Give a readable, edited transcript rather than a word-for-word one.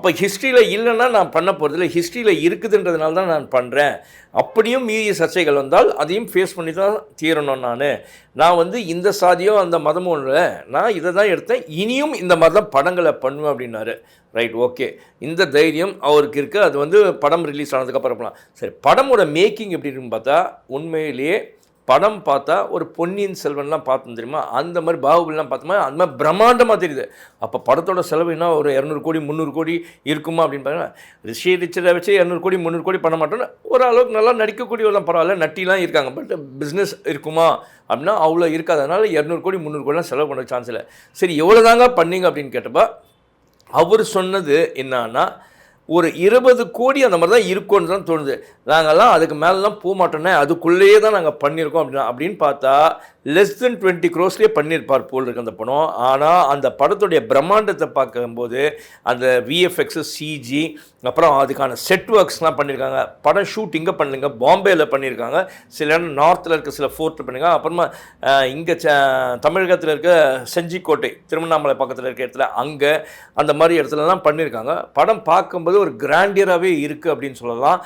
அப்போ ஹிஸ்ட்ரியில் இல்லைன்னா நான் பண்ண போகிறதில்ல, ஹிஸ்ட்ரியில் இருக்குதுன்றதுனால தான் நான் பண்ணுறேன். அப்படியும் மீறிய சர்ச்சைகள் வந்தால் அதையும் ஃபேஸ் பண்ணி தான் தீரணும். நான் வந்து இந்த சாதியோ அந்த மதமும் இல்லை, நான் இதை தான் எடுத்தேன், இனியும் இந்த மதம் படங்களை பண்ணுவேன் அப்படின்னாரு. Right, okay. இந்த தைரியம் அவருக்கு இருக்குது. அது வந்து படம் ரிலீஸ் ஆனதுக்கப்புறம் பண்ணலாம். சரி, படமோட மேக்கிங் எப்படி இருக்குன்னு பார்த்தா, உண்மையிலேயே படம் பார்த்தா ஒரு பொன்னியின் செல்வன்லாம் பார்த்தோம் தெரியுமா, அந்த மாதிரி பாகுபலிலாம் பார்த்தோமா அந்த மாதிரி பிரம்மாண்டமாக தெரியுது. அப்போ படத்தோட செலவு என்ன ஒரு 200 கோடி 300 கோடி இருக்குமா அப்படின்னு பார்த்தீங்கன்னா, ரிஷி ரிச்சரை வச்சு 200 கோடி 300 கோடி பண்ண மாட்டோம்னா ஓரளவுக்கு நல்லா நடிக்கக்கூடியவெல்லாம் பரவாயில்ல, நட்டிலாம் இருக்காங்க. பட் பிஸ்னஸ் இருக்குமா அப்படின்னா அவ்வளோ இருக்காது. அதனால் 200 கோடி 300 கோடிலாம் செலவு பண்ண சான்ஸ் இல்லை. சரி, எவ்வளோ தாங்க பண்ணீங்க அப்படின்னு கேட்டப்போ அவர் சொன்னது என்னன்னா, ஒரு 20 கோடி அந்த மாதிரி தான் இருக்கும்னு தான் தோணுது. நாங்கள்லாம் அதுக்கு மேலெலாம் போக மாட்டோன்னே, அதுக்குள்ளேயே தான் நாங்கள் பண்ணியிருக்கோம் அப்படின்னு பார்த்தா லெஸ் தென் 20 crores பண்ணியிருப்பார் போல் இருக்கு அந்த படம். ஆனால் அந்த படத்துடைய பிரம்மாண்டத்தை பார்க்கும்போது அந்த விஎஃப்எக்ஸு, சிஜி, அப்புறம் அதுக்கான செட் ஒர்க்ஸ்லாம் பண்ணியிருக்காங்க. படம் ஷூட் இங்கே பண்ணலைங்க, பாம்பேயில் பண்ணியிருக்காங்க. சில இடம் நார்த்தில் இருக்க சில ஃபோர்ட்டில் பண்ணியிருக்காங்க. அப்புறமா இங்கே தமிழகத்தில் இருக்க செஞ்சிக்கோட்டை, திருவண்ணாமலை பக்கத்தில் இருக்க இடத்துல அங்கே அந்த மாதிரி இடத்துலலாம் பண்ணியிருக்காங்க. படம் பார்க்கும்போது ஒரு கிராண்டியராகவே இருக்குது அப்படின்னு சொல்லலாம்.